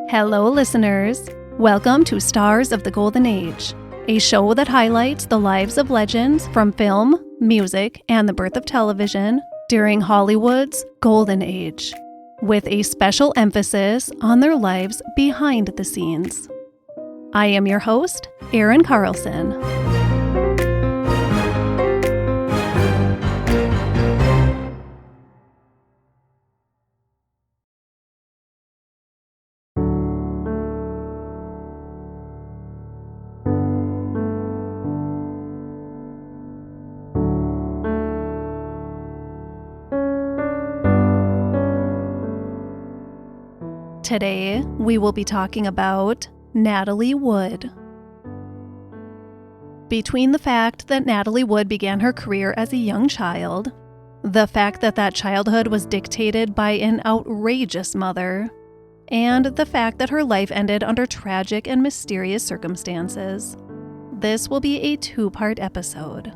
Hello, listeners. Welcome to Stars of the Golden Age, a show that highlights the lives of legends from film, music, and the birth of television during Hollywood's Golden Age, with a special emphasis on their lives behind the scenes. I am your host, Erin Carlson. Today, we will be talking about Natalie Wood. Between the fact that Natalie Wood began her career as a young child, the fact that that childhood was dictated by an outrageous mother, and the fact that her life ended under tragic and mysterious circumstances, this will be a 2-part episode.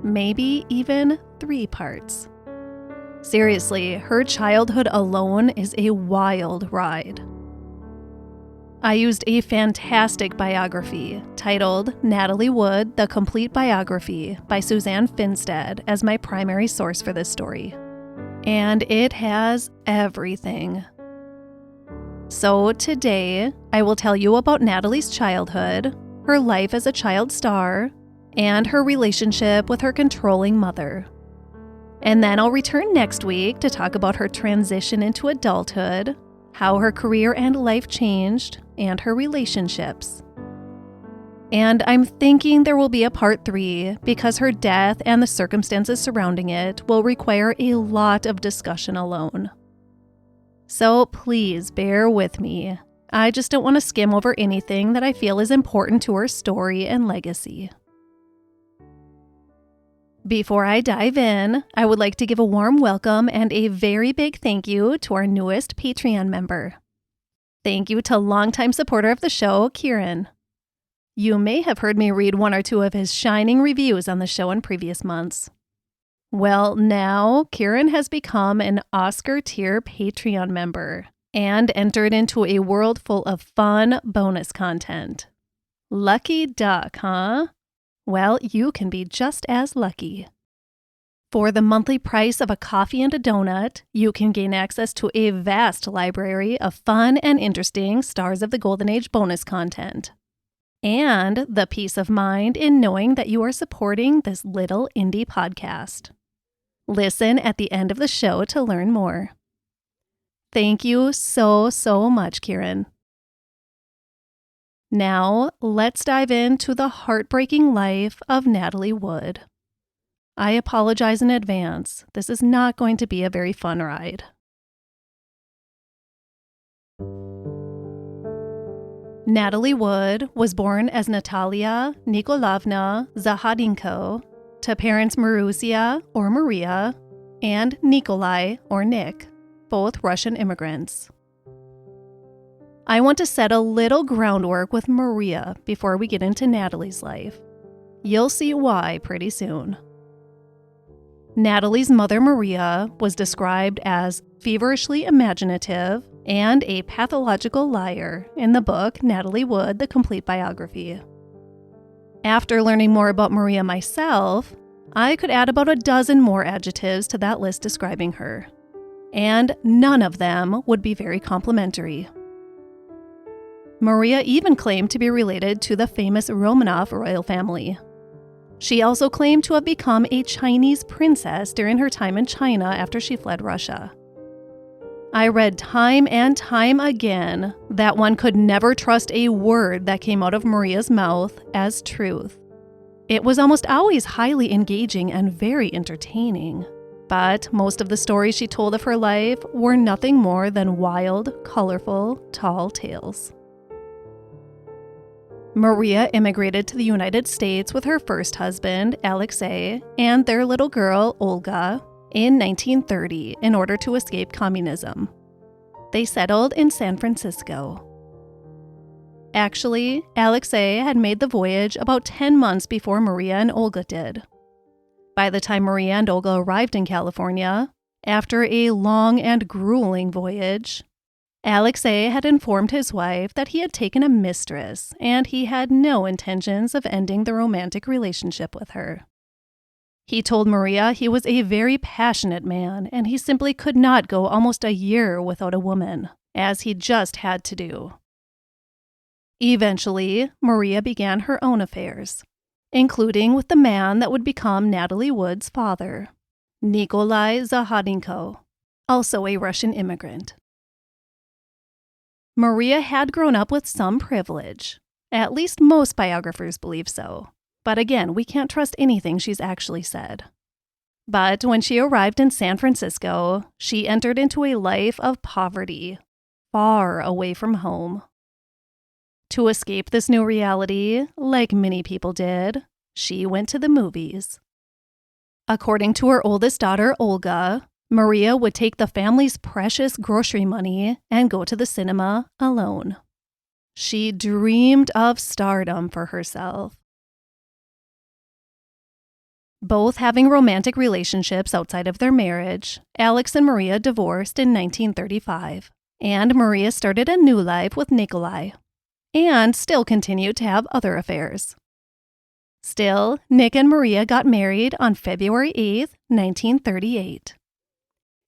Maybe even 3 parts. Seriously, her childhood alone is a wild ride. I used a fantastic biography titled Natalie Wood, The Complete Biography by Suzanne Finstad as my primary source for this story. And it has everything. So today, I will tell you about Natalie's childhood, her life as a child star, and her relationship with her controlling mother. And then I'll return next week to talk about her transition into adulthood, how her career and life changed, and her relationships. And I'm thinking there will be a part 3 because her death and the circumstances surrounding it will require a lot of discussion alone. So please bear with me. I just don't want to skim over anything that I feel is important to her story and legacy. Before I dive in, I would like to give a warm welcome and a very big thank you to our newest Patreon member. Thank you to longtime supporter of the show, Kieran. You may have heard me read 1 or 2 of his shining reviews on the show in previous months. Well, now Kieran has become an Oscar-tier Patreon member and entered into a world full of fun bonus content. Lucky duck, huh? Well, you can be just as lucky. For the monthly price of a coffee and a donut, you can gain access to a vast library of fun and interesting Stars of the Golden Age bonus content. And the peace of mind in knowing that you are supporting this little indie podcast. Listen at the end of the show to learn more. Thank you so much, Kieran. Now, let's dive into the heartbreaking life of Natalie Wood. I apologize in advance. This is not going to be a very fun ride. Natalie Wood was born as Natalia Nikolavna Zahadenko to parents Marusia or Maria and Nikolai or Nick, both Russian immigrants. I want to set a little groundwork with Maria before we get into Natalie's life. You'll see why pretty soon. Natalie's mother, Maria, was described as feverishly imaginative and a pathological liar in the book Natalie Wood, The Complete Biography. After learning more about Maria myself, I could add about a dozen more adjectives to that list describing her. And none of them would be very complimentary. Maria even claimed to be related to the famous Romanov royal family. She also claimed to have become a Chinese princess during her time in China after she fled Russia. I read time and time again that one could never trust a word that came out of Maria's mouth as truth. It was almost always highly engaging and very entertaining, but most of the stories she told of her life were nothing more than wild, colorful, tall tales. Maria immigrated to the United States with her first husband, Alexei, and their little girl, Olga, in 1930 in order to escape communism. They settled in San Francisco. Actually, Alexei had made the voyage about 10 months before Maria and Olga did. By the time Maria and Olga arrived in California, After a long and grueling voyage, Alexei had informed his wife that he had taken a mistress and he had no intentions of ending the romantic relationship with her. He told Maria he was a very passionate man and he simply could not go almost a year without a woman, as he just had to do. Eventually, Maria began her own affairs, including with the man that would become Natalie Wood's father, Nikolai Zaharenko, also a Russian immigrant. Maria had grown up with some privilege. At least most biographers believe so. But again, we can't trust anything she's actually said. But when she arrived in San Francisco, she entered into a life of poverty, far away from home. To escape this new reality, like many people did, she went to the movies. According to her oldest daughter, Olga, Maria would take the family's precious grocery money and go to the cinema alone. She dreamed of stardom for herself. Both having romantic relationships outside of their marriage, Alex and Maria divorced in 1935, and Maria started a new life with Nikolai, and still continued to have other affairs. Still, Nick and Maria got married on February 8, 1938.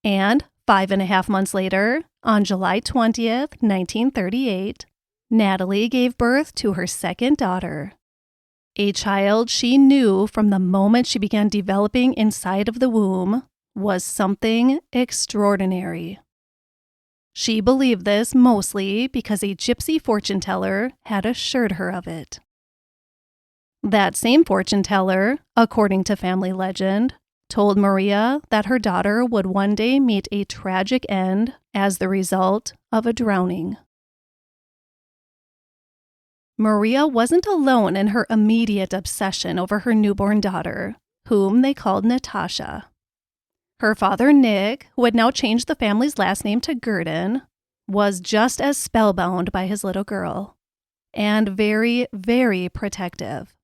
And 5.5 months later, on July 20th, 1938, Natalie gave birth to her second daughter, a child she knew from the moment she began developing inside of the womb was something extraordinary. She believed this mostly because a gypsy fortune teller had assured her of it. That same fortune teller, according to family legend, told Maria that her daughter would one day meet a tragic end as the result of a drowning. Maria wasn't alone in her immediate obsession over her newborn daughter, whom they called Natasha. Her father, Nick, who had now changed the family's last name to Gurdon, was just as spellbound by his little girl, and very, very protective.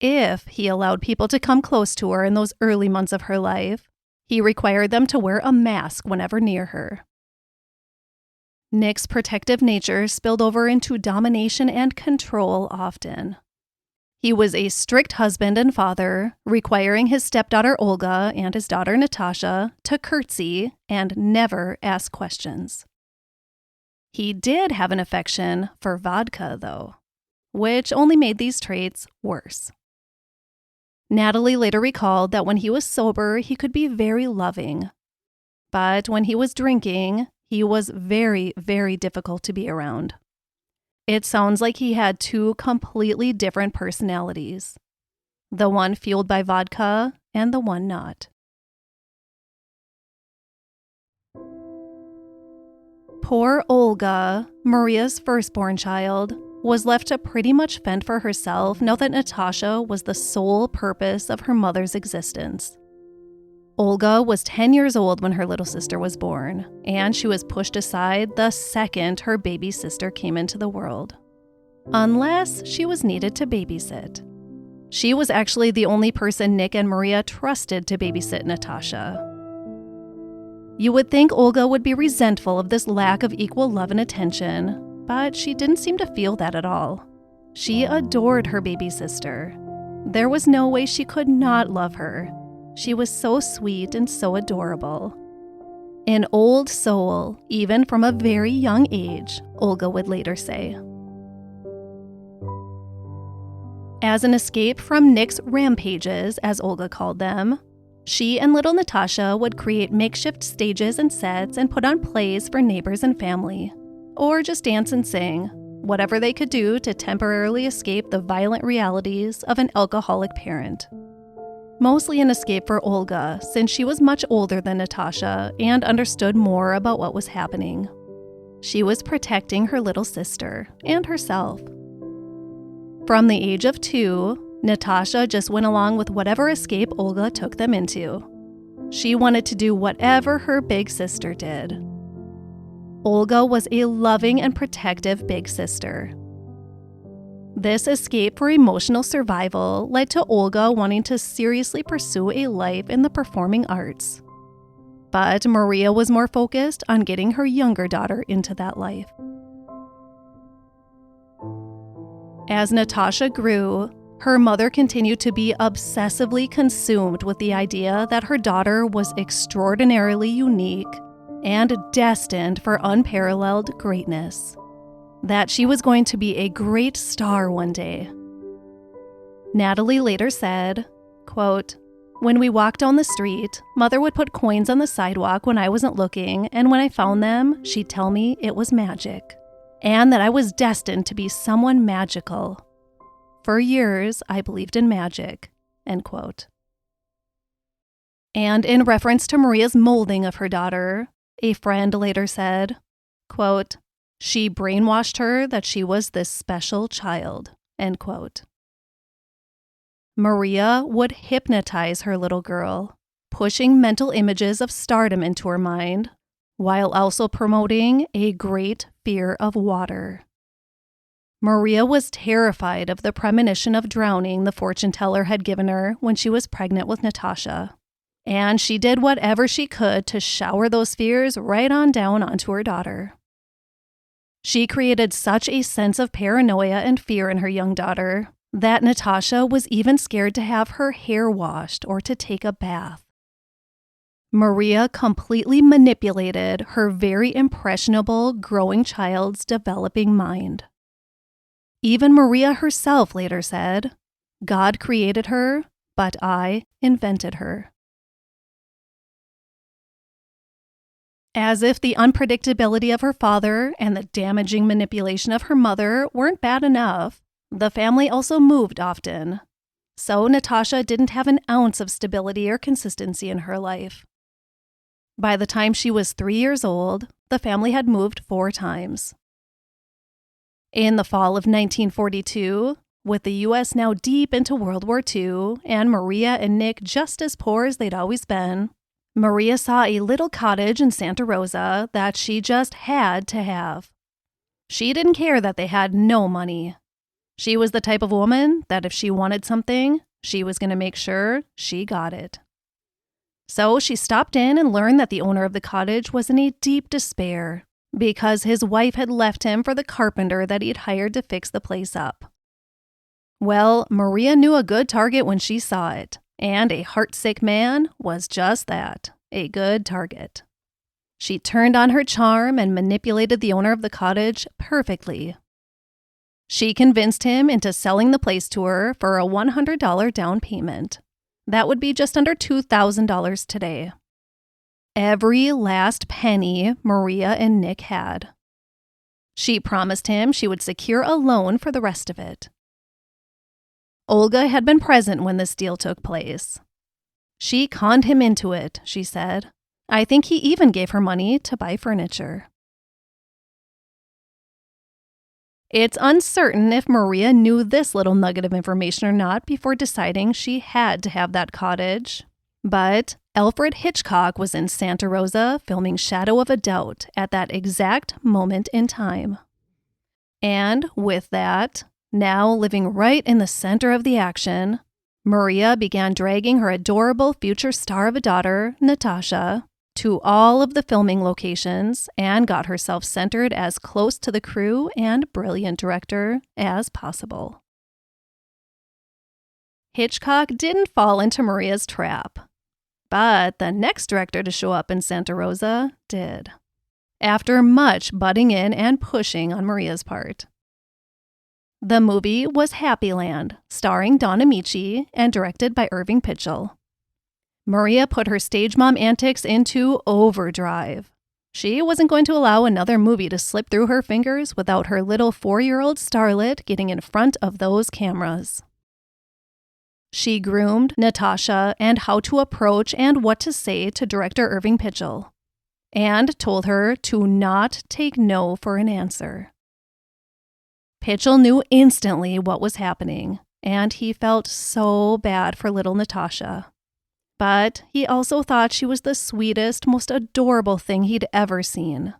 If he allowed people to come close to her in those early months of her life, he required them to wear a mask whenever near her. Nick's protective nature spilled over into domination and control often. He was a strict husband and father, requiring his stepdaughter Olga and his daughter Natasha to curtsy and never ask questions. He did have an affection for vodka, though, which only made these traits worse. Natalie later recalled that when he was sober, he could be very loving. But when he was drinking, he was very, very difficult to be around. It sounds like he had two completely different personalities, the one fueled by vodka and the one not. Poor Olga, Maria's firstborn child, was left to pretty much fend for herself now that Natasha was the sole purpose of her mother's existence. Olga was 10 years old when her little sister was born, and she was pushed aside the second her baby sister came into the world, unless she was needed to babysit. She was actually the only person Nick and Maria trusted to babysit Natasha. You would think Olga would be resentful of this lack of equal love and attention, but she didn't seem to feel that at all. She adored her baby sister. There was no way she could not love her. She was so sweet and so adorable. An old soul, even from a very young age, Olga would later say. As an escape from Nick's rampages, as Olga called them, she and little Natasha would create makeshift stages and sets and put on plays for neighbors and family, or just dance and sing, whatever they could do to temporarily escape the violent realities of an alcoholic parent. Mostly an escape for Olga, since she was much older than Natasha and understood more about what was happening. She was protecting her little sister and herself. From the age of 2, Natasha just went along with whatever escape Olga took them into. She wanted to do whatever her big sister did. Olga was a loving and protective big sister. This escape for emotional survival led to Olga wanting to seriously pursue a life in the performing arts. But Maria was more focused on getting her younger daughter into that life. As Natasha grew, her mother continued to be obsessively consumed with the idea that her daughter was extraordinarily unique and destined for unparalleled greatness, that she was going to be a great star one day. Natalie later said, quote, "When we walked down the street, Mother would put coins on the sidewalk when I wasn't looking, and when I found them, she'd tell me it was magic, and that I was destined to be someone magical. For years, I believed in magic," end quote. And in reference to Maria's molding of her daughter, a friend later said, quote, "She brainwashed her that she was this special child," end quote. Maria would hypnotize her little girl, pushing mental images of stardom into her mind, while also promoting a great fear of water. Maria was terrified of the premonition of drowning the fortune teller had given her when she was pregnant with Natasha, and she did whatever she could to shower those fears right on down onto her daughter. She created such a sense of paranoia and fear in her young daughter that Natasha was even scared to have her hair washed or to take a bath. Maria completely manipulated her very impressionable, growing child's developing mind. Even Maria herself later said, "God created her, but I invented her." As if the unpredictability of her father and the damaging manipulation of her mother weren't bad enough, the family also moved often. So Natasha didn't have an ounce of stability or consistency in her life. By the time she was 3 years old, the family had moved 4 times. In the fall of 1942, with the U.S. now deep into World War II and Maria and Nick just as poor as they'd always been, Maria saw a little cottage in Santa Rosa that she just had to have. She didn't care that they had no money. She was the type of woman that if she wanted something, she was going to make sure she got it. So she stopped in and learned that the owner of the cottage was in a deep despair because his wife had left him for the carpenter that he'd hired to fix the place up. Well, Maria knew a good target when she saw it, and a heartsick man was just that, a good target. She turned on her charm and manipulated the owner of the cottage perfectly. She convinced him into selling the place to her for a $100 down payment. That would be just under $2,000 today. Every last penny Maria and Nick had. She promised him she would secure a loan for the rest of it. Olga had been present when this deal took place. She conned him into it, she said. I think he even gave her money to buy furniture. It's uncertain if Maria knew this little nugget of information or not before deciding she had to have that cottage. But Alfred Hitchcock was in Santa Rosa filming Shadow of a Doubt at that exact moment in time. And with that, now living right in the center of the action, Maria began dragging her adorable future star of a daughter, Natasha, to all of the filming locations and got herself centered as close to the crew and brilliant director as possible. Hitchcock didn't fall into Maria's trap, but the next director to show up in Santa Rosa did, after much butting in and pushing on Maria's part. The movie was Happyland, starring Dawn Amici and directed by Irving Pitchell. Maria put her stage mom antics into overdrive. She wasn't going to allow another movie to slip through her fingers without her little 4-year-old starlet getting in front of those cameras. She groomed Natasha and how to approach and what to say to director Irving Pitchell, and told her to not take no for an answer. Pitchell knew instantly what was happening, and he felt so bad for little Natasha. But he also thought she was the sweetest, most adorable thing he'd ever seen.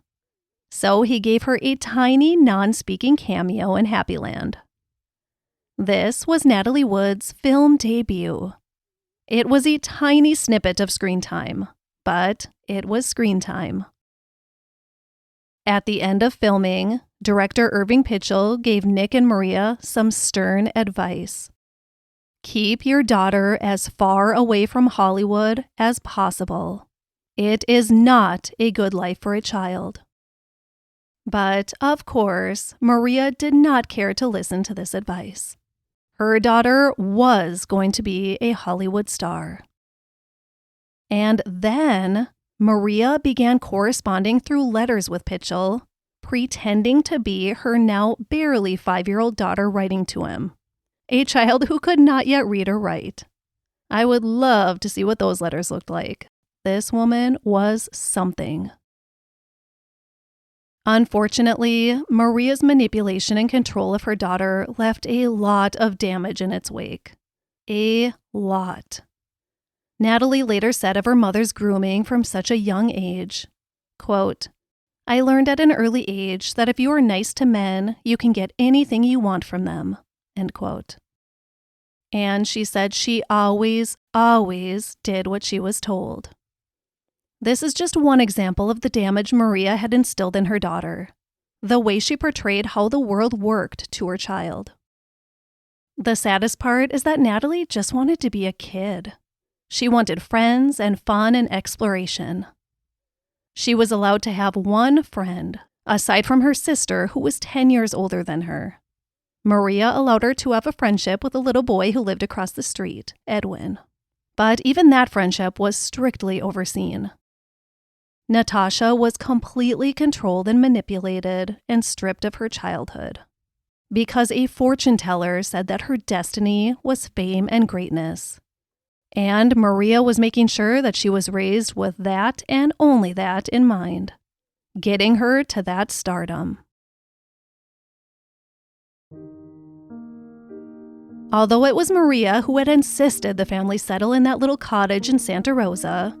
So he gave her a tiny, non-speaking cameo in Happyland. This was Natalie Wood's film debut. It was a tiny snippet of screen time, but it was screen time. At the end of filming, director Irving Pitchell gave Nick and Maria some stern advice. Keep your daughter as far away from Hollywood as possible. It is not a good life for a child. But, of course, Maria did not care to listen to this advice. Her daughter was going to be a Hollywood star. And then Maria began corresponding through letters with Pitchell, pretending to be her now barely 5-year-old daughter writing to him, a child who could not yet read or write. I would love to see what those letters looked like. This woman was something. Unfortunately, Maria's manipulation and control of her daughter left a lot of damage in its wake. A lot. Natalie later said of her mother's grooming from such a young age, quote, "I learned at an early age that if you are nice to men, you can get anything you want from them," end quote. And she said she always did what she was told. This is just one example of the damage Maria had instilled in her daughter, the way she portrayed how the world worked to her child. The saddest part is that Natalie just wanted to be a kid. She wanted friends and fun and exploration. She was allowed to have one friend, aside from her sister who was 10 years older than her. Maria allowed her to have a friendship with a little boy who lived across the street, Edwin. But even that friendship was strictly overseen. Natasha was completely controlled and manipulated and stripped of her childhood, because a fortune teller said that her destiny was fame and greatness. And Maria was making sure that she was raised with that and only that in mind, getting her to that stardom. Although it was Maria who had insisted the family settle in that little cottage in Santa Rosa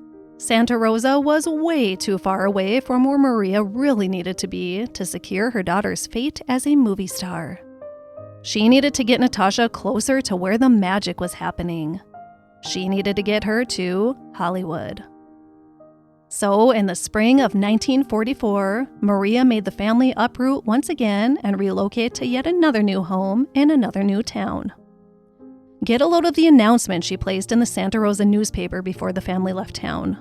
was way too far away from where Maria really needed to be to secure her daughter's fate as a movie star. She needed to get Natasha closer to where the magic was happening. She needed to get her to Hollywood. So, in the spring of 1944, Maria made the family uproot once again and relocate to yet another new home in another new town. Get a load of the announcement she placed in the Santa Rosa newspaper before the family left town.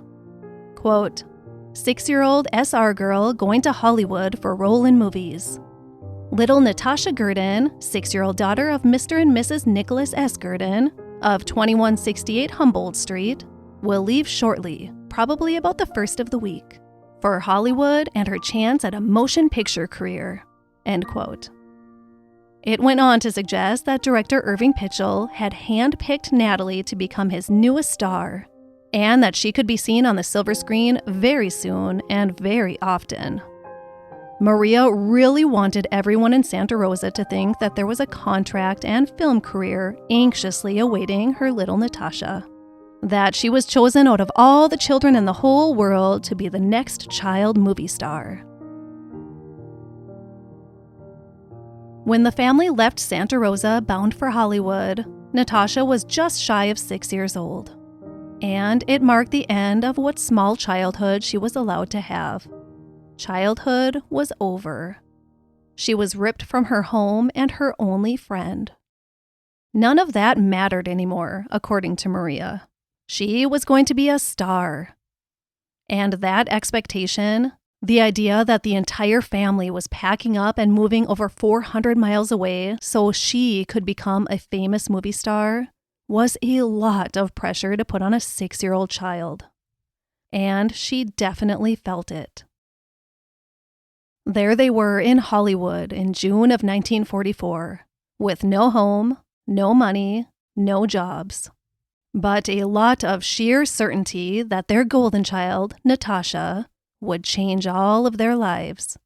Quote, 6-year-old SR girl going to Hollywood for role in movies. Little Natasha Gurdon, 6-year-old daughter of Mr. and Mrs. Nicholas S. Gurdon of 2168 Humboldt Street, will leave shortly, probably about the first of the week, for Hollywood and her chance at a motion picture career. End quote. It went on to suggest that director Irving Pitchell had handpicked Natalie to become his newest star, and that she could be seen on the silver screen very soon and very often. Maria really wanted everyone in Santa Rosa to think that there was a contract and film career anxiously awaiting her little Natasha. That she was chosen out of all the children in the whole world to be the next child movie star. When the family left Santa Rosa bound for Hollywood, Natasha was just shy of 6 years old. And it marked the end of what small childhood she was allowed to have. Childhood was over. She was ripped from her home and her only friend. None of that mattered anymore, according to Maria. She was going to be a star. And that expectation, the idea that the entire family was packing up and moving over 400 miles away so she could become a famous movie star, was a lot of pressure to put on a 6-year-old child. And she definitely felt it. There they were in Hollywood in June of 1944, with no home, no money, no jobs. But a lot of sheer certainty that their golden child, Natasha, would change all of their lives,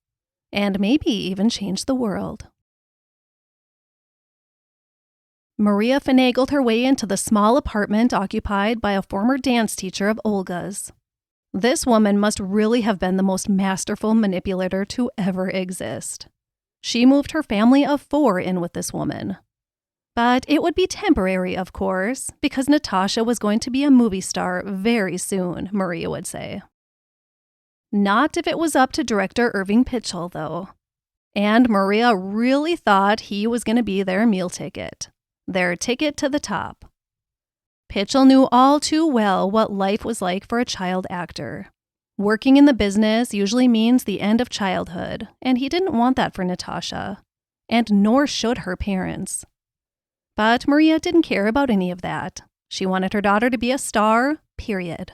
and maybe even change the world. Maria finagled her way into the small apartment occupied by a former dance teacher of Olga's. This woman must really have been the most masterful manipulator to ever exist. She moved her family of 4 in with this woman. But it would be temporary, of course, because Natasha was going to be a movie star very soon, Maria would say. Not if it was up to director Irving Pitchell, though. And Maria really thought he was going to be their meal ticket, their ticket to the top. Pitchell knew all too well what life was like for a child actor. Working in the business usually means the end of childhood, and he didn't want that for Natasha, and nor should her parents. But Maria didn't care about any of that. She wanted her daughter to be a star, period.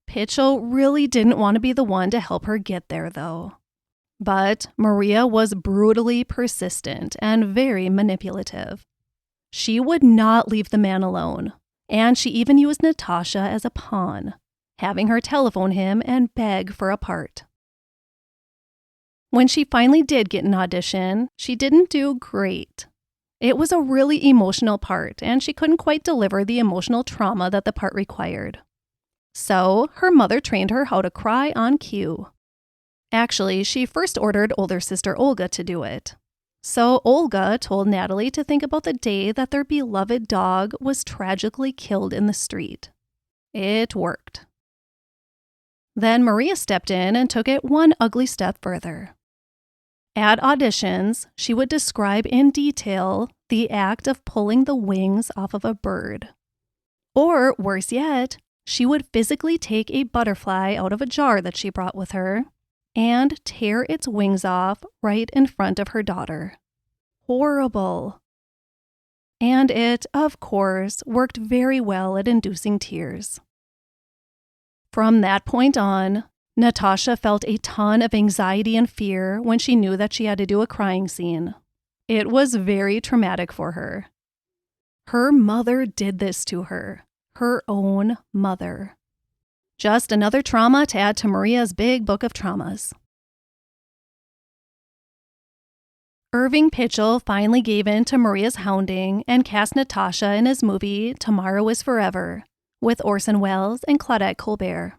Pitchell really didn't want to be the one to help her get there, though. But Maria was brutally persistent and very manipulative. She would not leave the man alone, and she even used Natasha as a pawn, having her telephone him and beg for a part. When she finally did get an audition, she didn't do great. It was a really emotional part, and she couldn't quite deliver the emotional trauma that the part required. So, her mother trained her how to cry on cue. Actually, she first ordered older sister Olga to do it. So, Olga told Natalie to think about the day that their beloved dog was tragically killed in the street. It worked. Then Maria stepped in and took it one ugly step further. At auditions, she would describe in detail the act of pulling the wings off of a bird. Or, worse yet, she would physically take a butterfly out of a jar that she brought with her and tear its wings off right in front of her daughter. Horrible. And it, of course, worked very well at inducing tears. From that point on, Natasha felt a ton of anxiety and fear when she knew that she had to do a crying scene. It was very traumatic for her. Her mother did this to her. Her own mother. Just another trauma to add to Maria's big book of traumas. Irving Pitchell finally gave in to Maria's hounding and cast Natasha in his movie Tomorrow is Forever with Orson Welles and Claudette Colbert.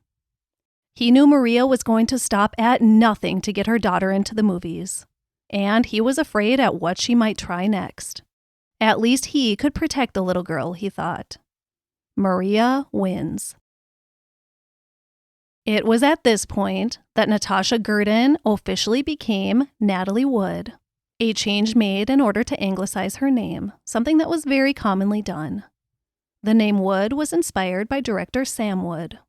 He knew Maria was going to stop at nothing to get her daughter into the movies, and he was afraid at what she might try next. At least he could protect the little girl, he thought. Maria wins. It was at this point that Natasha Gurdon officially became Natalie Wood, a change made in order to anglicize her name, something that was very commonly done. The name Wood was inspired by director Sam Wood.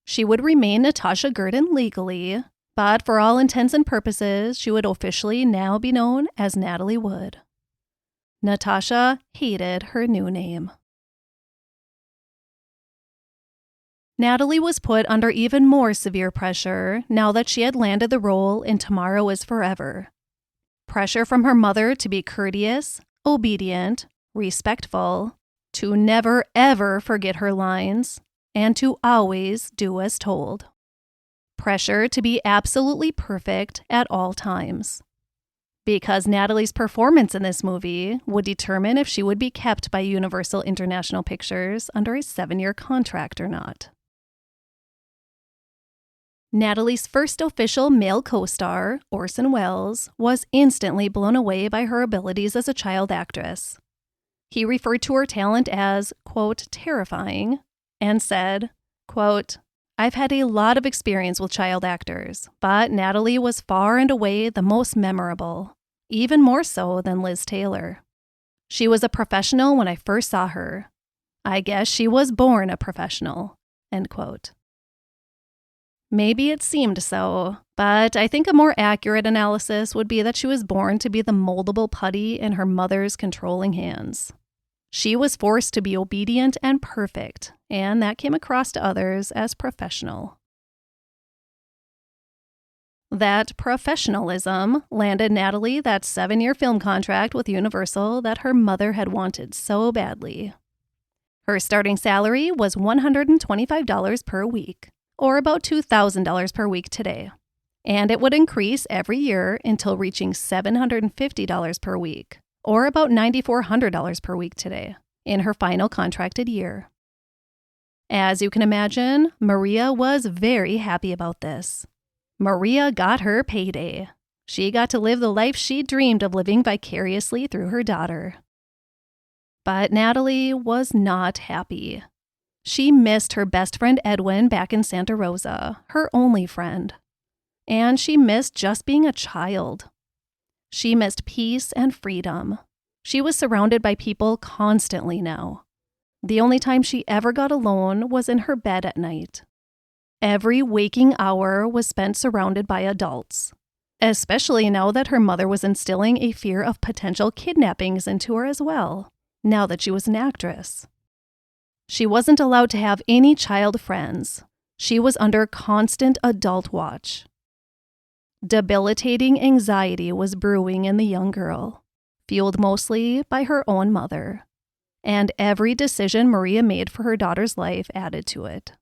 She would remain Natasha Gurdon legally, but for all intents and purposes, she would officially now be known as Natalie Wood. Natasha hated her new name. Natalie was put under even more severe pressure now that she had landed the role in Tomorrow is Forever. Pressure from her mother to be courteous, obedient, respectful, to never ever forget her lines, and to always do as told. Pressure to be absolutely perfect at all times. Because Natalie's performance in this movie would determine if she would be kept by Universal International Pictures under a 7-year contract or not. Natalie's first official male co-star, Orson Welles, was instantly blown away by her abilities as a child actress. He referred to her talent as, quote, terrifying, and said, quote, I've had a lot of experience with child actors, but Natalie was far and away the most memorable, even more so than Liz Taylor. She was a professional when I first saw her. I guess she was born a professional, end quote. Maybe it seemed so, but I think a more accurate analysis would be that she was born to be the moldable putty in her mother's controlling hands. She was forced to be obedient and perfect, and that came across to others as professional. That professionalism landed Natalie that 7-year film contract with Universal that her mother had wanted so badly. Her starting salary was $125 per week, or about $2,000 per week today, and it would increase every year until reaching $750 per week, or about $9,400 per week today, in her final contracted year. As you can imagine, Maria was very happy about this. Maria got her payday. She got to live the life she dreamed of living vicariously through her daughter. But Natalie was not happy. She missed her best friend Edwin back in Santa Rosa, her only friend. And she missed just being a child. She missed peace and freedom. She was surrounded by people constantly now. The only time she ever got alone was in her bed at night. Every waking hour was spent surrounded by adults, especially now that her mother was instilling a fear of potential kidnappings into her as well, now that she was an actress. She wasn't allowed to have any child friends. She was under constant adult watch. Debilitating anxiety was brewing in the young girl, fueled mostly by her own mother, and every decision Maria made for her daughter's life added to it.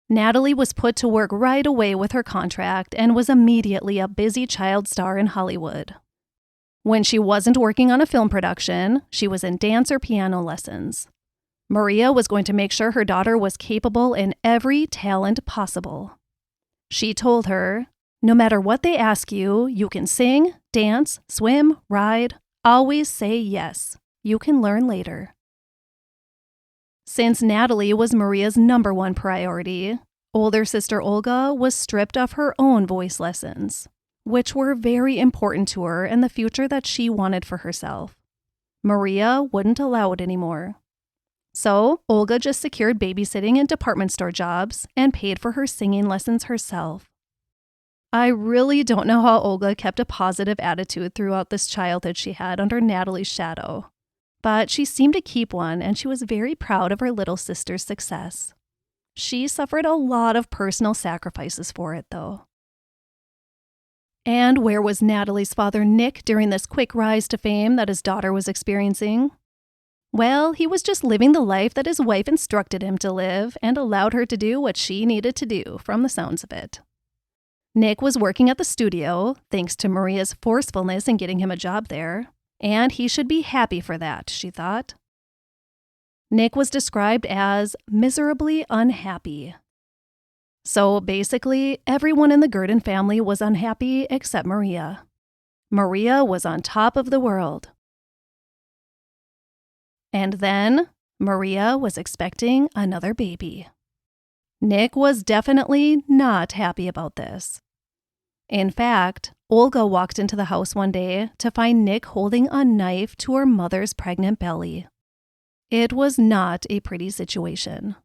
Natalie was put to work right away with her contract and was immediately a busy child star in Hollywood. When she wasn't working on a film production, she was in dance or piano lessons. Maria was going to make sure her daughter was capable in every talent possible. She told her, "No matter what they ask you, you can sing, dance, swim, ride. Always say yes. You can learn later." Since Natalie was Maria's number one priority, older sister Olga was stripped of her own voice lessons, which were very important to her and the future that she wanted for herself. Maria wouldn't allow it anymore. So Olga just secured babysitting and department store jobs and paid for her singing lessons herself. I really don't know how Olga kept a positive attitude throughout this childhood she had under Natalie's shadow, but she seemed to keep one, and she was very proud of her little sister's success. She suffered a lot of personal sacrifices for it, though. And where was Natalie's father, Nick, during this quick rise to fame that his daughter was experiencing? Well, he was just living the life that his wife instructed him to live and allowed her to do what she needed to do, from the sounds of it. Nick was working at the studio, thanks to Maria's forcefulness in getting him a job there, and he should be happy for that, she thought. Nick was described as miserably unhappy. So basically, everyone in the Gurdon family was unhappy except Maria. Maria was on top of the world. And then, Maria was expecting another baby. Nick was definitely not happy about this. In fact, Olga walked into the house one day to find Nick holding a knife to her mother's pregnant belly. It was not a pretty situation.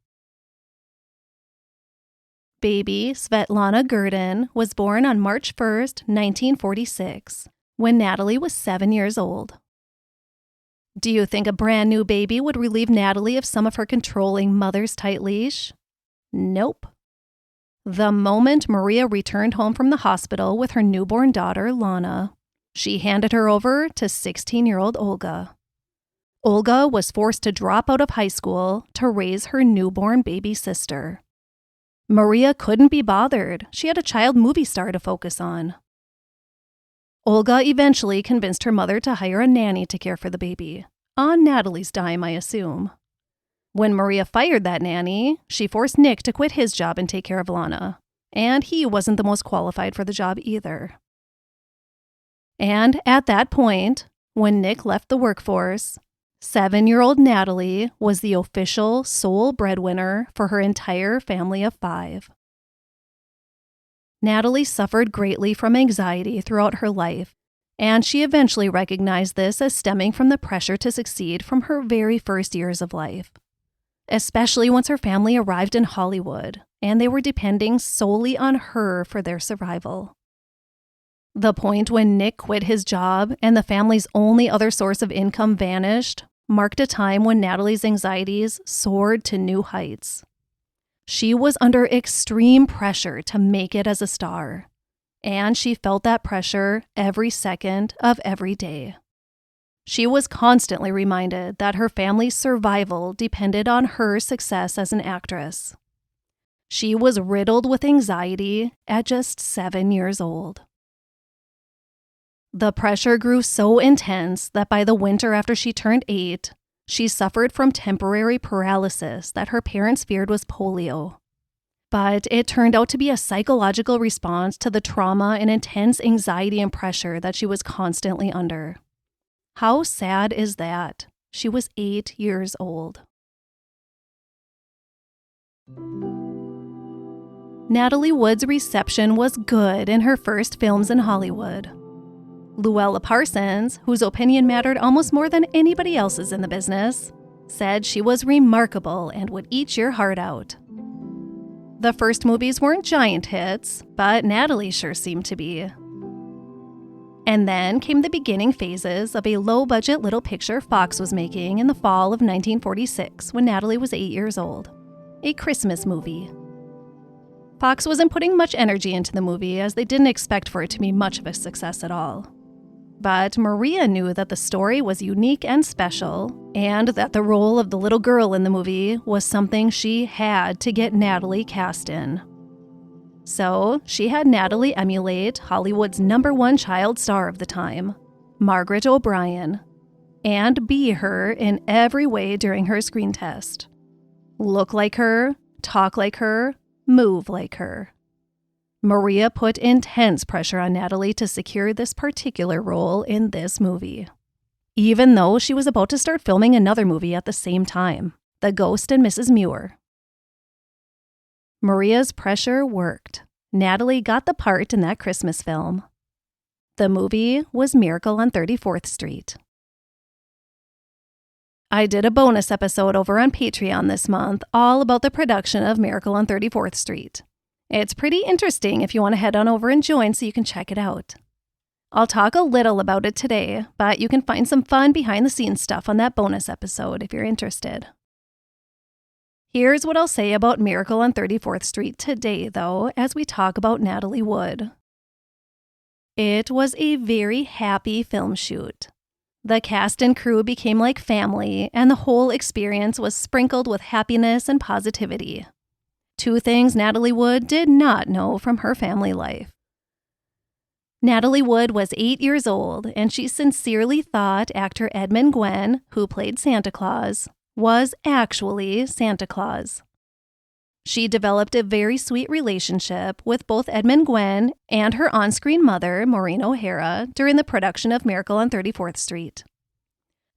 Baby Svetlana Gurdon was born on March 1st, 1946, when Natalie was 7 years old. Do you think a brand new baby would relieve Natalie of some of her controlling mother's tight leash? Nope. The moment Maria returned home from the hospital with her newborn daughter, Lana, she handed her over to 16-year-old Olga. Olga was forced to drop out of high school to raise her newborn baby sister. Maria couldn't be bothered. She had a child movie star to focus on. Olga eventually convinced her mother to hire a nanny to care for the baby, on Natalie's dime, I assume. When Maria fired that nanny, she forced Nick to quit his job and take care of Lana, and he wasn't the most qualified for the job either. And at that point, when Nick left the workforce, 7-year-old Natalie was the official sole breadwinner for her entire family of 5. Natalie suffered greatly from anxiety throughout her life, and she eventually recognized this as stemming from the pressure to succeed from her very first years of life, especially once her family arrived in Hollywood, and they were depending solely on her for their survival. The point when Nick quit his job and the family's only other source of income vanished marked a time when Natalie's anxieties soared to new heights. She was under extreme pressure to make it as a star, and she felt that pressure every second of every day. She was constantly reminded that her family's survival depended on her success as an actress. She was riddled with anxiety at just 7 years old. The pressure grew so intense that by the winter after she turned 8, she suffered from temporary paralysis that her parents feared was polio. But it turned out to be a psychological response to the trauma and intense anxiety and pressure that she was constantly under. How sad is that? She was 8 years old. Natalie Wood's reception was good in her first films in Hollywood. Luella Parsons, whose opinion mattered almost more than anybody else's in the business, said she was remarkable and would eat your heart out. The first movies weren't giant hits, but Natalie sure seemed to be. And then came the beginning phases of a low-budget little picture Fox was making in the fall of 1946 when Natalie was 8 years old. A Christmas movie. Fox wasn't putting much energy into the movie as they didn't expect for it to be much of a success at all. But Maria knew that the story was unique and special, and that the role of the little girl in the movie was something she had to get Natalie cast in. So, she had Natalie emulate Hollywood's #1 child star of the time, Margaret O'Brien, and be her in every way during her screen test. Look like her, talk like her, move like her. Maria put intense pressure on Natalie to secure this particular role in this movie, even though she was about to start filming another movie at the same time, The Ghost and Mrs. Muir. Maria's pressure worked. Natalie got the part in that Christmas film. The movie was Miracle on 34th Street. I did a bonus episode over on Patreon this month all about the production of Miracle on 34th Street. It's pretty interesting if you want to head on over and join so you can check it out. I'll talk a little about it today, but you can find some fun behind-the-scenes stuff on that bonus episode if you're interested. Here's what I'll say about Miracle on 34th Street today, though, as we talk about Natalie Wood. It was a very happy film shoot. The cast and crew became like family, and the whole experience was sprinkled with happiness and positivity. Two things Natalie Wood did not know from her family life. Natalie Wood was 8 years old, and she sincerely thought actor Edmund Gwenn, who played Santa Claus, was actually Santa Claus. She developed a very sweet relationship with both Edmund Gwenn and her on-screen mother, Maureen O'Hara, during the production of Miracle on 34th Street.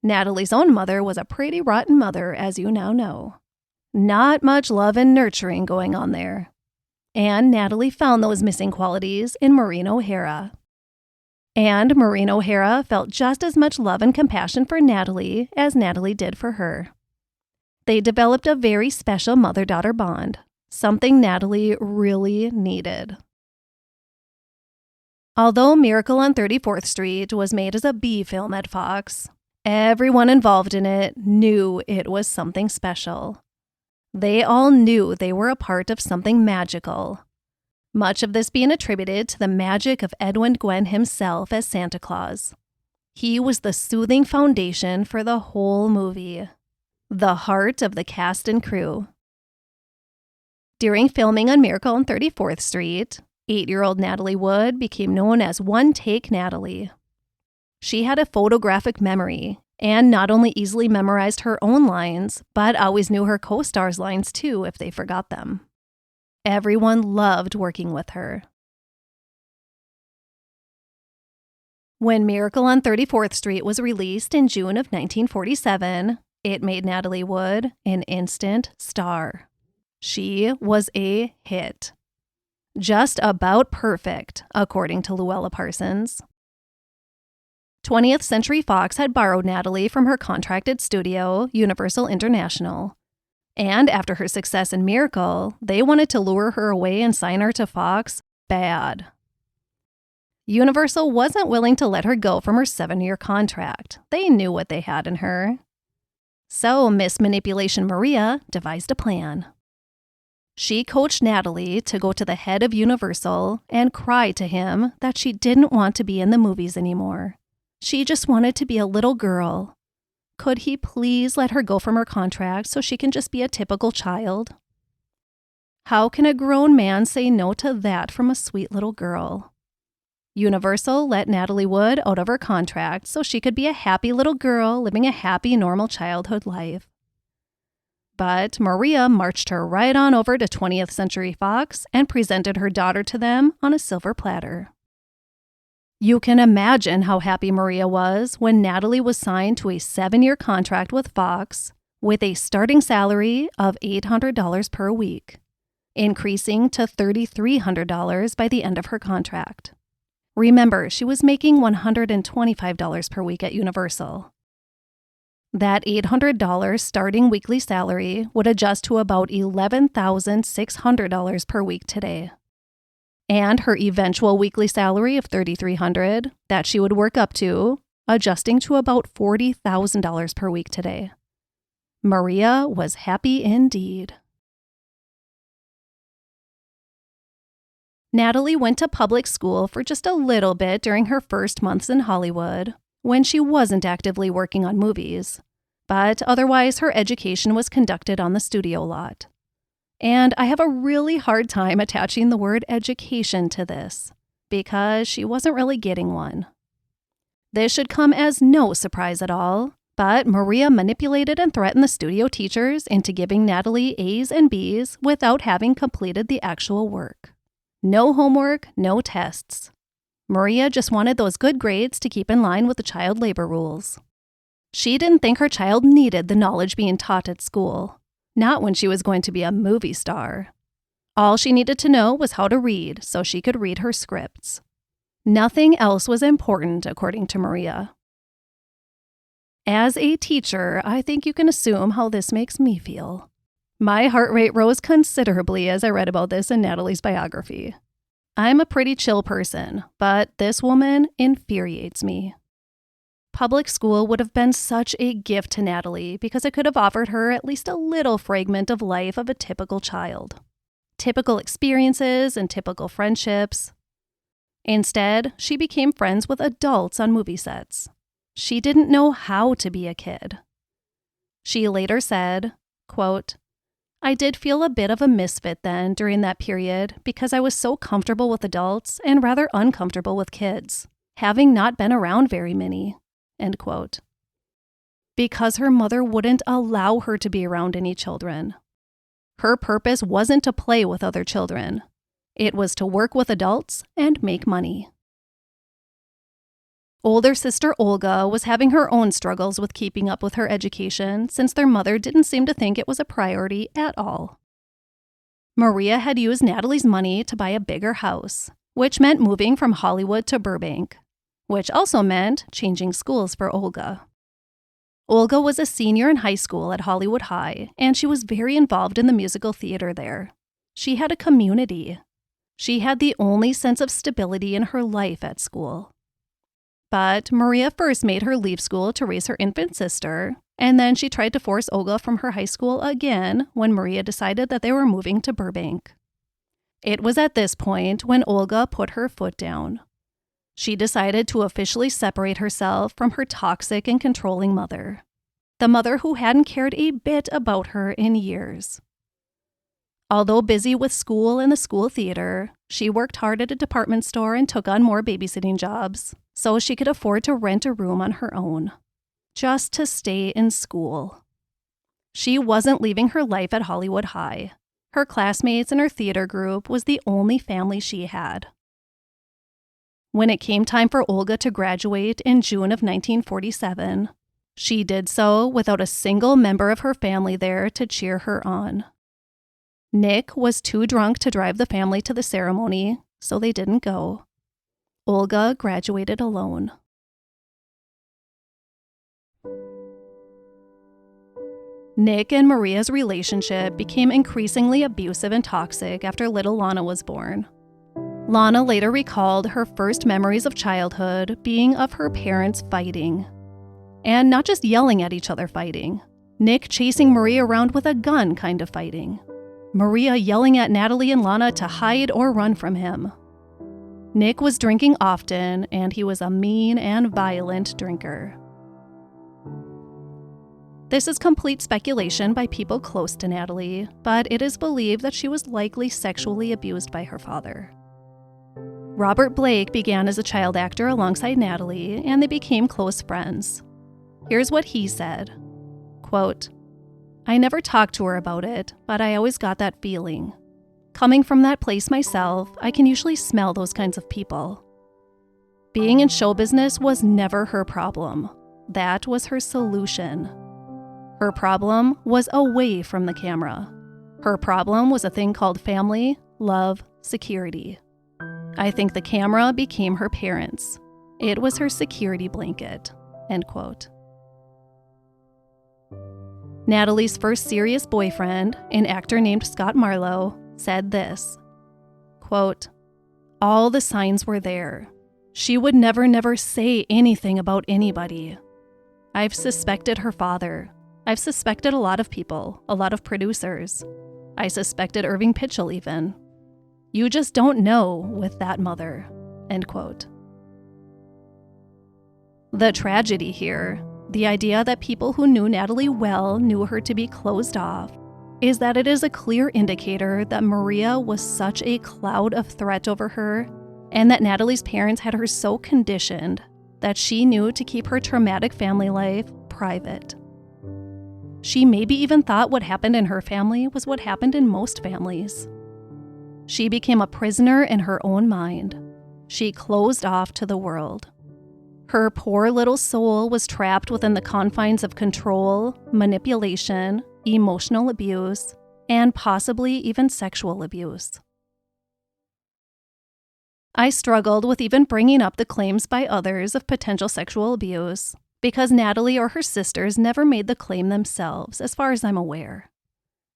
Natalie's own mother was a pretty rotten mother, as you now know. Not much love and nurturing going on there. And Natalie found those missing qualities in Maureen O'Hara. And Maureen O'Hara felt just as much love and compassion for Natalie as Natalie did for her. They developed a very special mother-daughter bond, something Natalie really needed. Although Miracle on 34th Street was made as a B film at Fox, everyone involved in it knew it was something special. They all knew they were a part of something magical. Much of this being attributed to the magic of Edmund Gwenn himself as Santa Claus. He was the soothing foundation for the whole movie. The heart of the cast and crew. During filming on Miracle on 34th Street, 8-year-old Natalie Wood became known as One Take Natalie. She had a photographic memory, and not only easily memorized her own lines, but always knew her co-stars' lines too if they forgot them. Everyone loved working with her. When Miracle on 34th Street was released in June of 1947, it made Natalie Wood an instant star. She was a hit. Just about perfect, according to Luella Parsons. 20th Century Fox had borrowed Natalie from her contracted studio, Universal International. And after her success in Miracle, they wanted to lure her away and sign her to Fox bad. Universal wasn't willing to let her go from her 7-year contract. They knew what they had in her. So Miss Manipulation Maria devised a plan. She coached Natalie to go to the head of Universal and cry to him that she didn't want to be in the movies anymore. She just wanted to be a little girl. Could he please let her go from her contract so she can just be a typical child? How can a grown man say no to that from a sweet little girl? Universal let Natalie Wood out of her contract so she could be a happy little girl living a happy, normal childhood life. But Maria marched her right on over to 20th Century Fox and presented her daughter to them on a silver platter. You can imagine how happy Maria was when Natalie was signed to a 7-year contract with Fox with a starting salary of $800 per week, increasing to $3,300 by the end of her contract. Remember, she was making $125 per week at Universal. That $800 starting weekly salary would adjust to about $11,600 per week today. And her eventual weekly salary of $3,300 that she would work up to, adjusting to about $40,000 per week today. Maria was happy indeed. Natalie went to public school for just a little bit during her first months in Hollywood, when she wasn't actively working on movies, but otherwise her education was conducted on the studio lot. And I have a really hard time attaching the word education to this, because she wasn't really getting one. This should come as no surprise at all, but Maria manipulated and threatened the studio teachers into giving Natalie A's and B's without having completed the actual work. No homework, no tests. Maria just wanted those good grades to keep in line with the child labor rules. She didn't think her child needed the knowledge being taught at school, not when she was going to be a movie star. All she needed to know was how to read so she could read her scripts. Nothing else was important, according to Maria. As a teacher, I think you can assume how this makes me feel. My heart rate rose considerably as I read about this in Natalie's biography. I'm a pretty chill person, but this woman infuriates me. Public school would have been such a gift to Natalie because it could have offered her at least a little fragment of life of a typical child. Typical experiences and typical friendships. Instead, she became friends with adults on movie sets. She didn't know how to be a kid. She later said, quote, I did feel a bit of a misfit then during that period because I was so comfortable with adults and rather uncomfortable with kids, having not been around very many, end quote. Because her mother wouldn't allow her to be around any children. Her purpose wasn't to play with other children. It was to work with adults and make money. Older sister Olga was having her own struggles with keeping up with her education since their mother didn't seem to think it was a priority at all. Maria had used Natalie's money to buy a bigger house, which meant moving from Hollywood to Burbank, which also meant changing schools for Olga. Olga was a senior in high school at Hollywood High, and she was very involved in the musical theater there. She had a community. She had the only sense of stability in her life at school. But Maria first made her leave school to raise her infant sister, and then she tried to force Olga from her high school again when Maria decided that they were moving to Burbank. It was at this point when Olga put her foot down. She decided to officially separate herself from her toxic and controlling mother, the mother who hadn't cared a bit about her in years. Although busy with school and the school theater, she worked hard at a department store and took on more babysitting jobs so she could afford to rent a room on her own, just to stay in school. She wasn't leaving her life at Hollywood High. Her classmates and her theater group was the only family she had. When it came time for Olga to graduate in June of 1947, she did so without a single member of her family there to cheer her on. Nick was too drunk to drive the family to the ceremony, so they didn't go. Olga graduated alone. Nick and Maria's relationship became increasingly abusive and toxic after little Lana was born. Lana later recalled her first memories of childhood being of her parents fighting. And not just yelling at each other fighting. Nick chasing Maria around with a gun kind of fighting. Maria yelling at Natalie and Lana to hide or run from him. Nick was drinking often, and he was a mean and violent drinker. This is complete speculation by people close to Natalie, but it is believed that she was likely sexually abused by her father. Robert Blake began as a child actor alongside Natalie, and they became close friends. Here's what he said, quote, I never talked to her about it, but I always got that feeling. Coming from that place myself, I can usually smell those kinds of people. Being in show business was never her problem. That was her solution. Her problem was away from the camera. Her problem was a thing called family, love, security. I think the camera became her parents. It was her security blanket." End quote. Natalie's first serious boyfriend, an actor named Scott Marlowe, said this, quote, "All the signs were there. She would never say anything about anybody. I've suspected her father. I've suspected a lot of people, a lot of producers. I suspected Irving Pitchell even. You just don't know with that mother." End quote. The tragedy here, the idea that people who knew Natalie well knew her to be closed off, is that it is a clear indicator that Maria was such a cloud of threat over her, and that Natalie's parents had her so conditioned that she knew to keep her traumatic family life private. She maybe even thought what happened in her family was what happened in most families. She became a prisoner in her own mind. She closed off to the world. Her poor little soul was trapped within the confines of control, manipulation, emotional abuse, and possibly even sexual abuse. I struggled with even bringing up the claims by others of potential sexual abuse, because Natalie or her sisters never made the claim themselves, as far as I'm aware.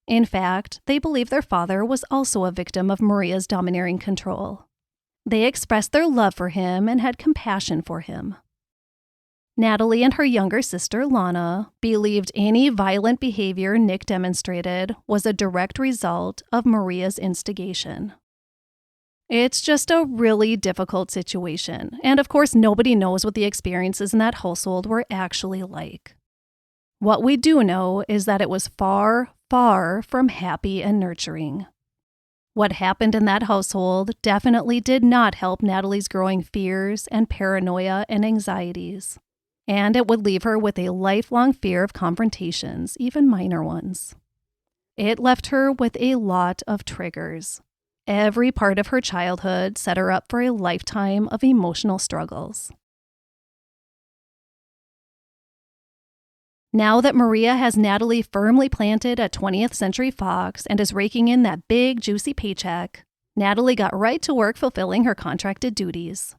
In fact, they believe their father was also a victim of Maria's domineering control. They expressed their love for him and had compassion for him. Natalie and her younger sister, Lana, believed any violent behavior Nick demonstrated was a direct result of Maria's instigation. It's just a really difficult situation, and of course nobody knows what the experiences in that household were actually like. What we do know is that it was far, far from happy and nurturing. What happened in that household definitely did not help Natalie's growing fears and paranoia and anxieties, and it would leave her with a lifelong fear of confrontations, even minor ones. It left her with a lot of triggers. Every part of her childhood set her up for a lifetime of emotional struggles. Now that Maria has Natalie firmly planted at 20th Century Fox and is raking in that big, juicy paycheck, Natalie got right to work fulfilling her contracted duties.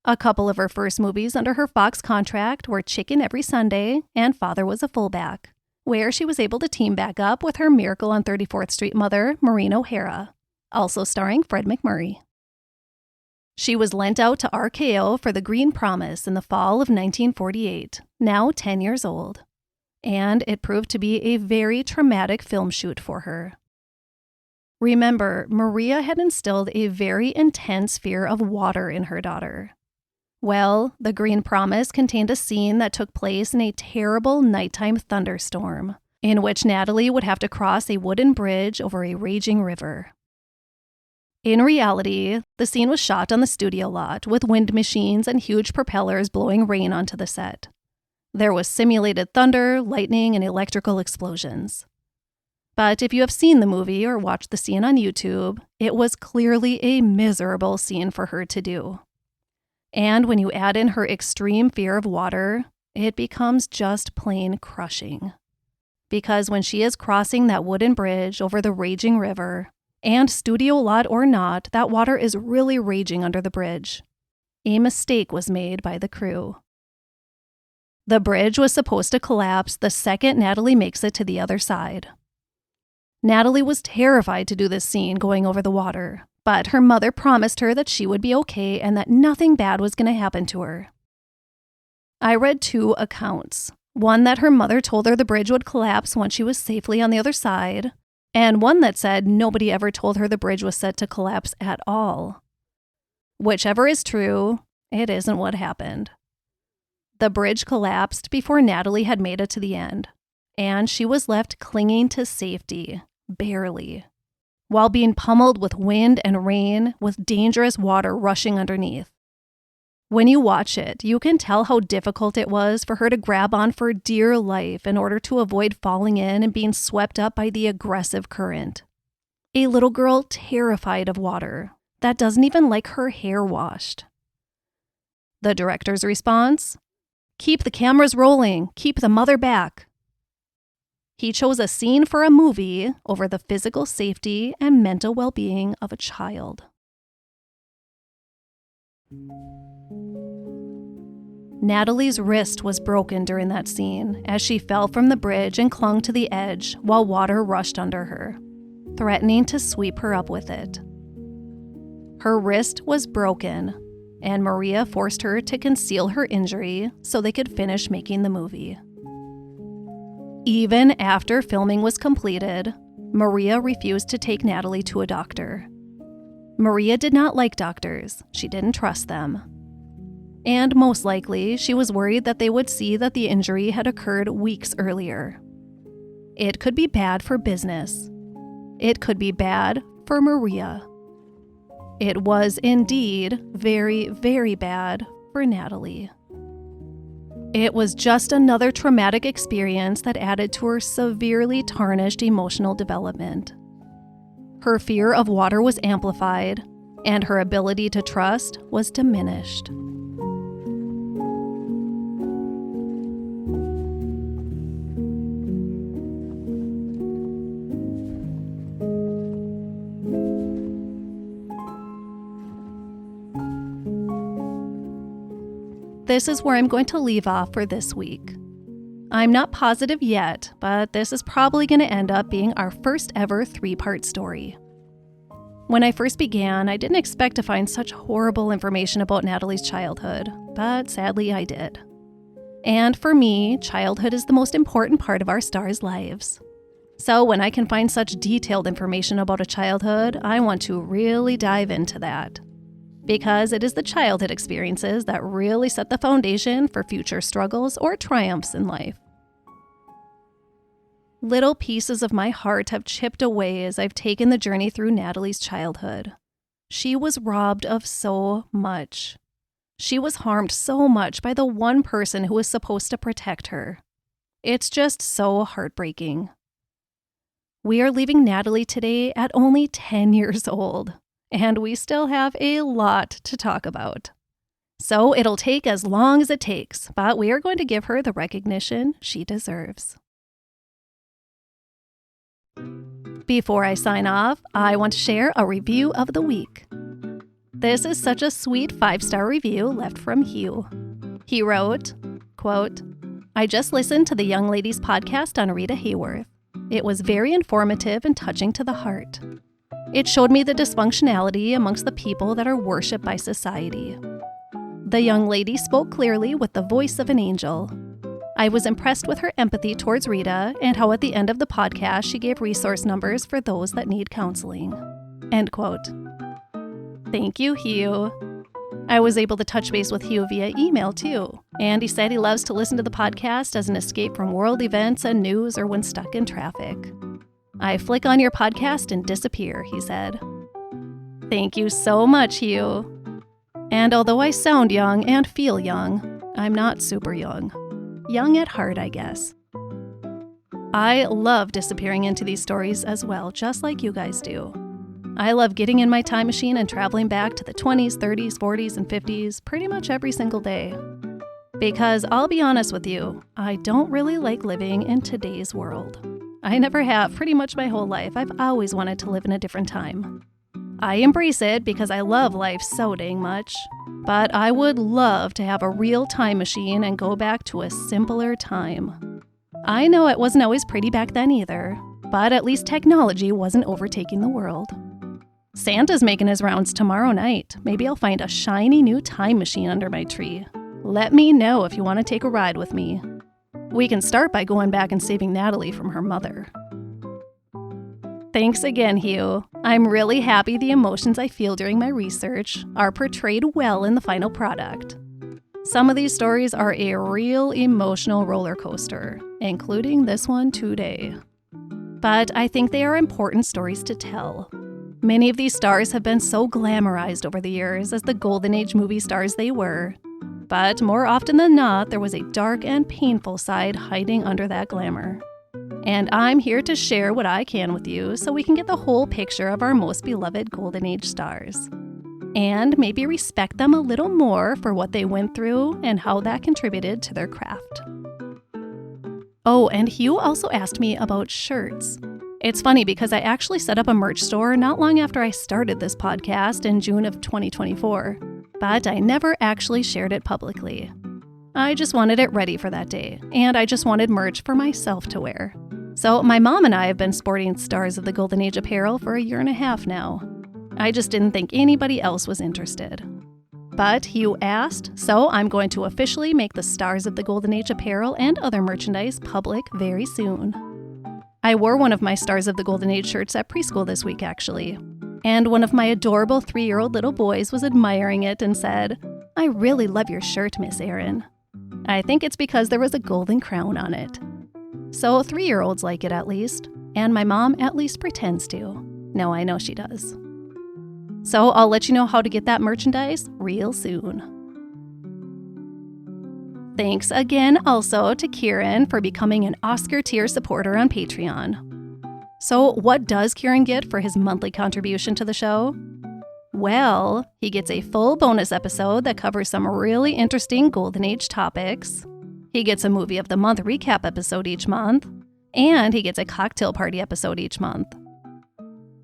A couple of her first movies under her Fox contract were Chicken Every Sunday and Father Was a Fullback, where she was able to team back up with her Miracle on 34th Street mother, Maureen O'Hara, also starring Fred MacMurray. She was lent out to RKO for The Green Promise in the fall of 1948, now 10 years old, and it proved to be a very traumatic film shoot for her. Remember, Maria had instilled a very intense fear of water in her daughter. Well, The Green Promise contained a scene that took place in a terrible nighttime thunderstorm, in which Natalie would have to cross a wooden bridge over a raging river. In reality, the scene was shot on the studio lot with wind machines and huge propellers blowing rain onto the set. There was simulated thunder, lightning, and electrical explosions. But if you have seen the movie or watched the scene on YouTube, it was clearly a miserable scene for her to do. And when you add in her extreme fear of water, it becomes just plain crushing. Because when she is crossing that wooden bridge over the raging river, and studio lot or not, that water is really raging under the bridge. A mistake was made by the crew. The bridge was supposed to collapse the second Natalie makes it to the other side. Natalie was terrified to do this scene going over the water, but her mother promised her that she would be okay and that nothing bad was going to happen to her. I read two accounts. One that her mother told her the bridge would collapse once she was safely on the other side, and one that said nobody ever told her the bridge was set to collapse at all. Whichever is true, it isn't what happened. The bridge collapsed before Natalie had made it to the end, and she was left clinging to safety, barely, while being pummeled with wind and rain with dangerous water rushing underneath. When you watch it, you can tell how difficult it was for her to grab on for dear life in order to avoid falling in and being swept up by the aggressive current. A little girl terrified of water that doesn't even like her hair washed. The director's response? Keep the cameras rolling, keep the mother back. He chose a scene for a movie over the physical safety and mental well-being of a child. Natalie's wrist was broken during that scene as she fell from the bridge and clung to the edge while water rushed under her, threatening to sweep her up with it. Her wrist was broken, and Maria forced her to conceal her injury so they could finish making the movie. Even after filming was completed, Maria refused to take Natalie to a doctor. Maria did not like doctors. She didn't trust them. And most likely, she was worried that they would see that the injury had occurred weeks earlier. It could be bad for business. It could be bad for Maria. It was indeed very, very bad for Natalie. It was just another traumatic experience that added to her severely tarnished emotional development. Her fear of water was amplified, and her ability to trust was diminished. This is where I'm going to leave off for this week. I'm not positive yet, but this is probably going to end up being our first ever 3-part story. When I first began, I didn't expect to find such horrible information about Natalie's childhood, but sadly I did. And for me, childhood is the most important part of our stars' lives. So when I can find such detailed information about a childhood, I want to really dive into that. Because it is the childhood experiences that really set the foundation for future struggles or triumphs in life. Little pieces of my heart have chipped away as I've taken the journey through Natalie's childhood. She was robbed of so much. She was harmed so much by the one person who was supposed to protect her. It's just so heartbreaking. We are leaving Natalie today at only 10 years old. And we still have a lot to talk about. So it'll take as long as it takes, but we are going to give her the recognition she deserves. Before I sign off, I want to share a review of the week. This is such a sweet 5-star review left from Hugh. He wrote, quote, I just listened to the Young Ladies podcast on Rita Hayworth. It was very informative and touching to the heart. It showed me the dysfunctionality amongst the people that are worshipped by society. The young lady spoke clearly with the voice of an angel. I was impressed with her empathy towards Rita and how at the end of the podcast she gave resource numbers for those that need counseling. End quote. Thank you, Hugh. I was able to touch base with Hugh via email too, and he said he loves to listen to the podcast as an escape from world events and news or when stuck in traffic. I flick on your podcast and disappear, he said. Thank you so much, Hugh. And although I sound young and feel young, I'm not super young. Young at heart, I guess. I love disappearing into these stories as well, just like you guys do. I love getting in my time machine and traveling back to the 20s, 30s, 40s, and 50s pretty much every single day. Because I'll be honest with you, I don't really like living in today's world. I never have pretty much my whole life. I've always wanted to live in a different time. I embrace it because I love life so dang much. But I would love to have a real time machine and go back to a simpler time. I know it wasn't always pretty back then either, but at least technology wasn't overtaking the world. Santa's making his rounds tomorrow night. Maybe I'll find a shiny new time machine under my tree. Let me know if you want to take a ride with me. We can start by going back and saving Natalie from her mother. Thanks again, Hugh. I'm really happy the emotions I feel during my research are portrayed well in the final product. Some of these stories are a real emotional roller coaster, including this one today. But I think they are important stories to tell. Many of these stars have been so glamorized over the years as the golden age movie stars they were. But more often than not, there was a dark and painful side hiding under that glamour. And I'm here to share what I can with you so we can get the whole picture of our most beloved golden age stars. And maybe respect them a little more for what they went through and how that contributed to their craft. Oh, and Hugh also asked me about shirts. It's funny because I actually set up a merch store not long after I started this podcast in June of 2024, but I never actually shared it publicly. I just wanted it ready for that day, and I just wanted merch for myself to wear. So my mom and I have been sporting Stars of the Golden Age apparel for a year and a half now. I just didn't think anybody else was interested. But Hugh asked, so I'm going to officially make the Stars of the Golden Age apparel and other merchandise public very soon. I wore one of my Stars of the Golden Age shirts at preschool this week, actually. And one of my adorable 3-year-old little boys was admiring it and said, "I really love your shirt, Miss Erin." I think it's because there was a golden crown on it. So 3-year-olds like it at least, and my mom at least pretends to. No, I know she does. So I'll let you know how to get that merchandise real soon. Thanks again also to Kieran for becoming an Oscar tier supporter on Patreon. So what does Kieran get for his monthly contribution to the show? Well, he gets a full bonus episode that covers some really interesting Golden Age topics. He gets a Movie of the Month recap episode each month, and he gets a cocktail party episode each month.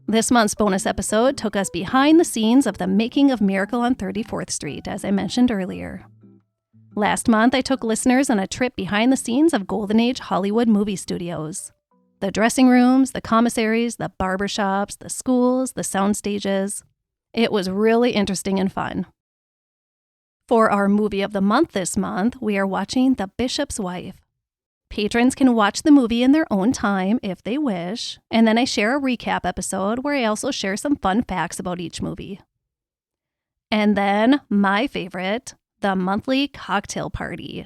This month's bonus episode took us behind the scenes of the making of Miracle on 34th Street, as I mentioned earlier. Last month, I took listeners on a trip behind the scenes of Golden Age Hollywood movie studios. The dressing rooms, the commissaries, the barbershops, the schools, the sound stages. It was really interesting and fun. For our Movie of the Month this month, we are watching The Bishop's Wife. Patrons can watch the movie in their own time if they wish, and then I share a recap episode where I also share some fun facts about each movie. And then, my favorite, the monthly cocktail party.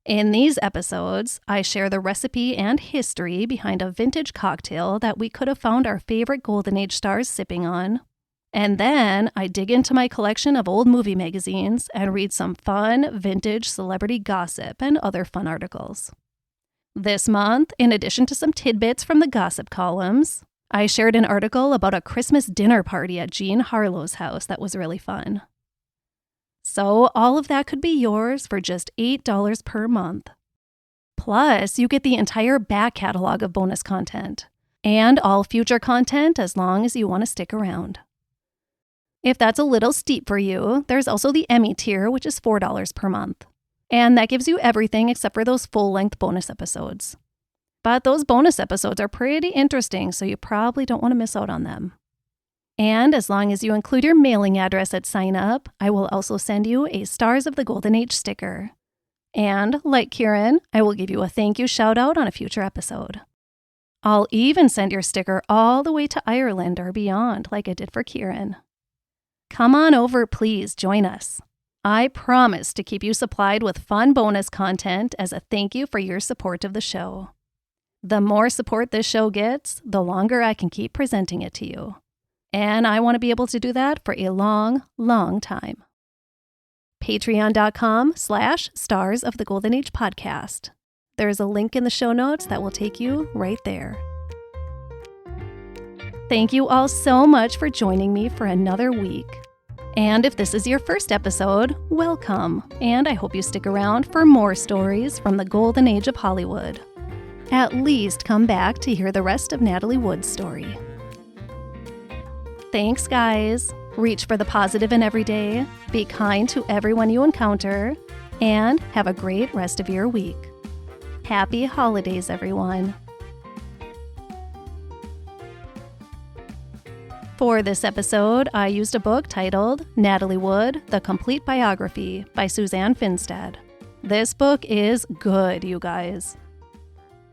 In these episodes, I share the recipe and history behind a vintage cocktail that we could have found our favorite Golden Age stars sipping on. And then I dig into my collection of old movie magazines and read some fun, vintage celebrity gossip and other fun articles. This month, in addition to some tidbits from the gossip columns, I shared an article about a Christmas dinner party at Jean Harlow's house that was really fun. So all of that could be yours for just $8 per month. Plus, you get the entire back catalog of bonus content and all future content as long as you want to stick around. If that's a little steep for you, there's also the Emmy tier, which is $4 per month. And that gives you everything except for those full-length bonus episodes. But those bonus episodes are pretty interesting, so you probably don't want to miss out on them. And as long as you include your mailing address at sign up, I will also send you a Stars of the Golden Age sticker. And, like Kieran, I will give you a thank you shout out on a future episode. I'll even send your sticker all the way to Ireland or beyond, like I did for Kieran. Come on over, please, join us. I promise to keep you supplied with fun bonus content as a thank you for your support of the show. The more support this show gets, the longer I can keep presenting it to you. And I want to be able to do that for a long, long time. Patreon.com/Stars of the Golden Age podcast. There's a link in the show notes that will take you right there. Thank you all so much for joining me for another week. And if this is your first episode, welcome. And I hope you stick around for more stories from the Golden Age of Hollywood. At least come back to hear the rest of Natalie Wood's story. Thanks, guys. Reach for the positive in every day, be kind to everyone you encounter, and have a great rest of your week. Happy holidays, everyone. For this episode, I used a book titled Natalie Wood, The Complete Biography by Suzanne Finstad. This book is good, you guys.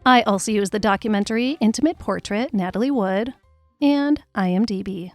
I also used the documentary Intimate Portrait, Natalie Wood, and IMDB.